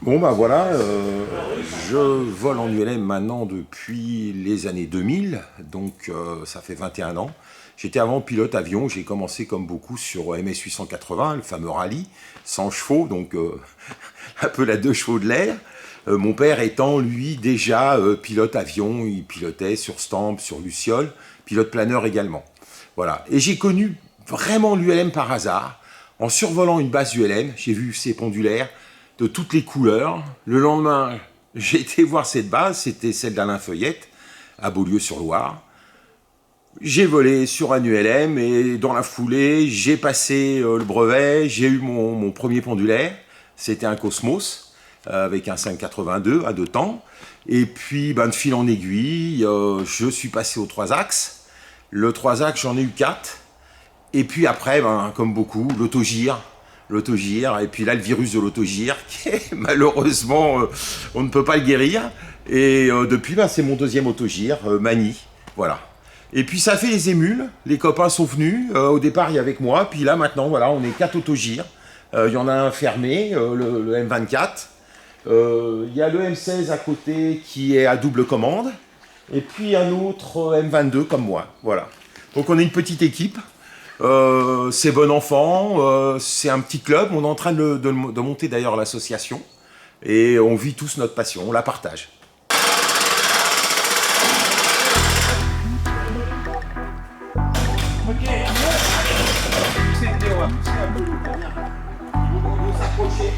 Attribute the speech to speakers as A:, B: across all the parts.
A: Bon bah voilà, je vole en ULM maintenant depuis les années 2000, donc ça fait 21 ans. J'étais avant pilote avion, j'ai commencé comme beaucoup sur MS 880, le fameux rallye, 100 chevaux, donc un peu la 2 chevaux de l'air. Mon père étant lui déjà pilote avion, il pilotait sur Stamp, sur Luciole, pilote planeur également. Voilà, et j'ai connu vraiment l'ULM par hasard. En survolant une base ULM, j'ai vu ces pendulaires de toutes les couleurs. Le lendemain, j'ai été voir cette base, c'était celle d'Alain Feuillette, à Beaulieu-sur-Loire. J'ai volé sur un ULM et dans la foulée, j'ai passé le brevet, j'ai eu mon premier pendulaire. C'était un Cosmos avec un 582 à 2 temps. Et puis, de fil en aiguille, je suis passé aux 3 axes. Le 3 axes, j'en ai eu 4. Et puis après, comme beaucoup, l'autogire, et puis là, le virus de l'autogire, qui est malheureusement, on ne peut pas le guérir. Et depuis, c'est mon 2e autogire, Mani, voilà. Et puis ça fait les émules, les copains sont venus, au départ, il y avait avec moi, puis là, maintenant, voilà, on est 4 autogires. Il y en a un fermé, le M24. Il y a le M16 à côté qui est à double commande, et puis un autre M22 comme moi, voilà. Donc on est une petite équipe. C'est bon enfant, c'est un petit club, on est en train de monter d'ailleurs l'association et on vit tous notre passion, on la partage. Ok, on va pousser un peu, on va s'approcher.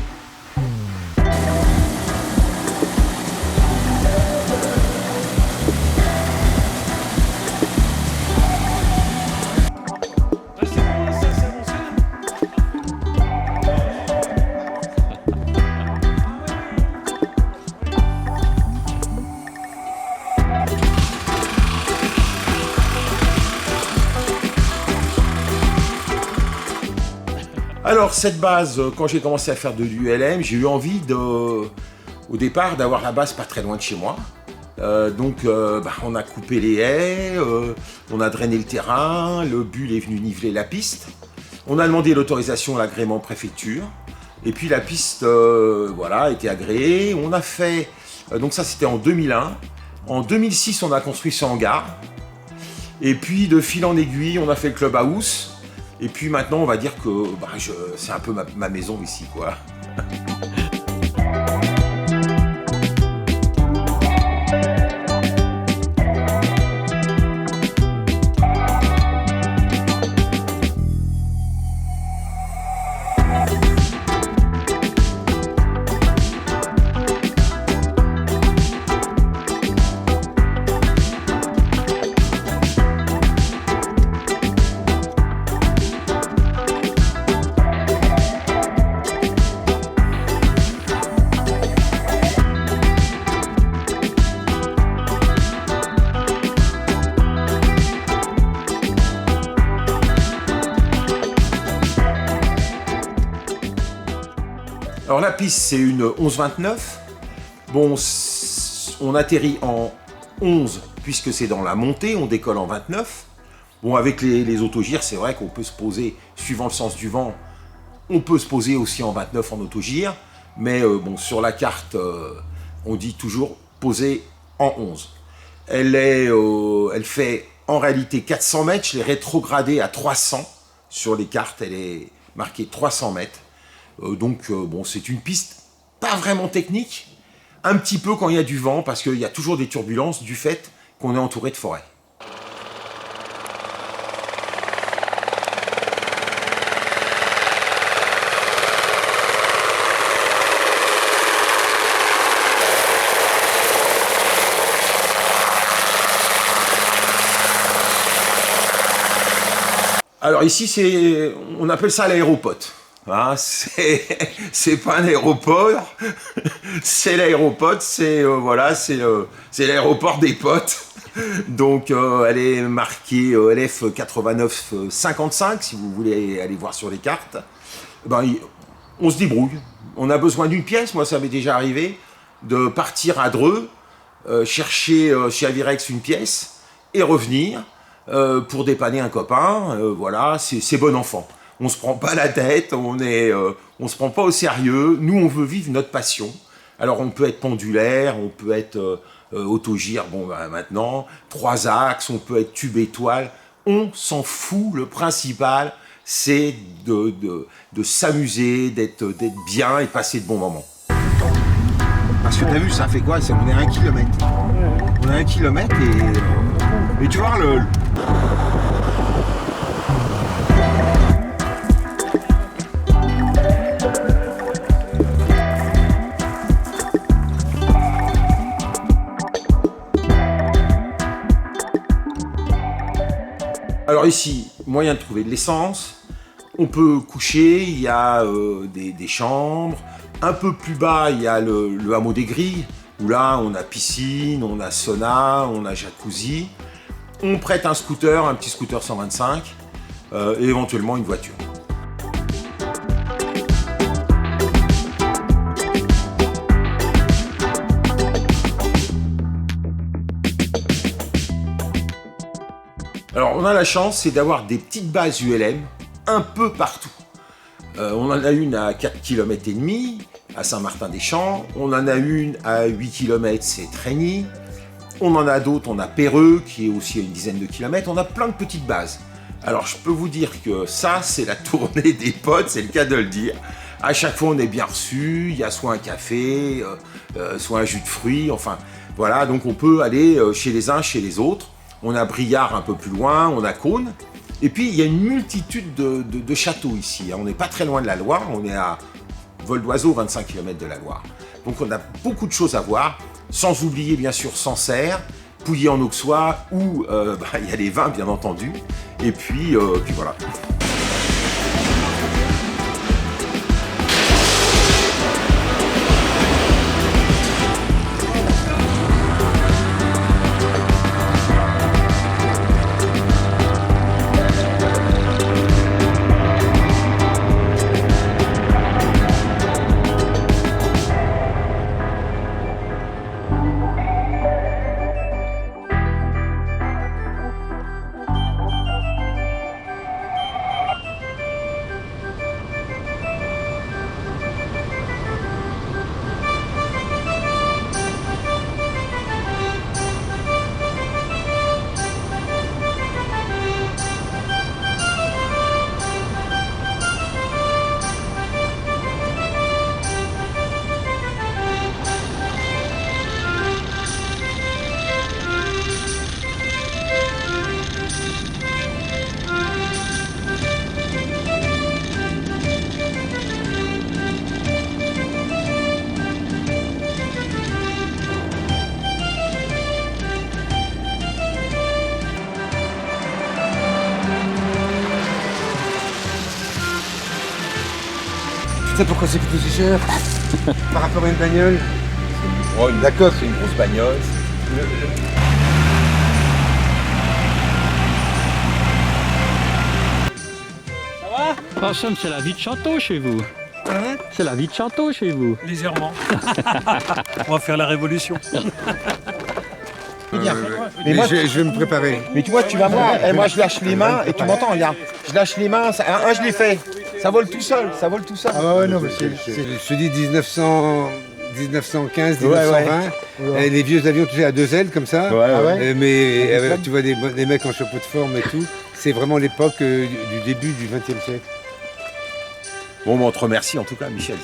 A: Alors cette base, quand j'ai commencé à faire de l'ULM, j'ai eu envie au départ d'avoir la base pas très loin de chez moi. Donc on a coupé les haies, on a drainé le terrain, le bull est venu niveler la piste. On a demandé l'autorisation à l'agrément préfecture. Et puis la piste voilà, a été agréée. On a fait, donc ça c'était en 2001. En 2006 on a construit ce hangar. Et puis de fil en aiguille on a fait le clubhouse. Et puis maintenant, on va dire que c'est un peu ma maison ici, quoi. Alors la piste c'est une 11-29, bon on atterrit en 11 puisque c'est dans la montée, on décolle en 29. Bon avec les autogires c'est vrai qu'on peut se poser, suivant le sens du vent, on peut se poser aussi en 29 en autogire, mais bon sur la carte on dit toujours poser en 11. Elle fait En réalité, 400 mètres, je l'ai rétrogradé à 300 sur les cartes. Elle est marquée 300 mètres. Bon, c'est une piste pas vraiment technique, un petit peu quand il y a du vent, parce qu'il y a toujours des turbulences du fait qu'on est entouré de forêt. Alors ici, on appelle ça l'aéropote. Hein, c'est pas un aéroport, c'est l'aéropote, c'est l'aéroport des potes. Donc elle est marquée LF 8955 si vous voulez aller voir sur les cartes. On se débrouille. On a besoin d'une pièce. Moi, ça m'est déjà arrivé de partir à Dreux, chercher chez Avirex une pièce et revenir. Pour dépanner un copain, voilà, c'est bon enfant. On se prend pas la tête, on se prend pas au sérieux. Nous, on veut vivre notre passion. Alors, on peut être pendulaire, on peut être autogire, maintenant, 3 axes, on peut être tube étoile. On s'en fout. Le principal, c'est de s'amuser, d'être bien et de passer de bons moments. Parce que t'as vu, ça fait quoi? On est à 1 km. On est à 1 km et tu vois Alors ici, moyen de trouver de l'essence. On peut coucher, il y a des chambres. Un peu plus bas, il y a le hameau des Grilles, où là, on a piscine, on a sauna, on a jacuzzi. On prête un scooter, un petit scooter 125, et éventuellement une voiture. Alors, on a la chance, c'est d'avoir des petites bases ULM un peu partout. On en a une à 4 km et demi, à Saint-Martin-des-Champs. On en a une à 8 km, c'est Trény. On en a d'autres, on a Perreux, qui est aussi à une dizaine de kilomètres. On a plein de petites bases. Alors, je peux vous dire que ça, c'est la tournée des potes, c'est le cas de le dire. À chaque fois, on est bien reçu. Il y a soit un café, soit un jus de fruits. Enfin, voilà, donc on peut aller chez les uns, chez les autres. On a Briard un peu plus loin, on a Caunes. Et puis, il y a une multitude de châteaux ici. On n'est pas très loin de la Loire, on est à vol d'oiseau, 25 km de la Loire. Donc, on a beaucoup de choses à voir, sans oublier, bien sûr, Sancerre, Pouilly-en-Auxois, où il y a les vins, bien entendu. Et puis voilà.
B: Tu sais pourquoi c'est coûté si cher? Par rapport à une bagnole?
A: D'accord, c'est une grosse bagnole.
C: En somme, c'est la vie de Château chez vous.
B: Hein?
C: C'est la vie de Château chez vous.
D: Légèrement. On va faire la révolution.
B: Mais moi, je vais me préparer.
A: Mais tu vois, tu vas voir, et moi je lâche les mains, et tu m'entends, regarde. Je lâche les mains, je l'ai fait. Ça vole tout seul, ça vole tout seul.
B: Ah ouais, non, mais je te dis 1915,
A: Ouais,
B: 1920. Et les vieux avions, tu sais, à 2 ailes comme ça. Mais tu vois des mecs en chapeau de forme et tout. C'est vraiment l'époque du début du XXe siècle.
A: Bon, on te remercie en tout cas, Michel.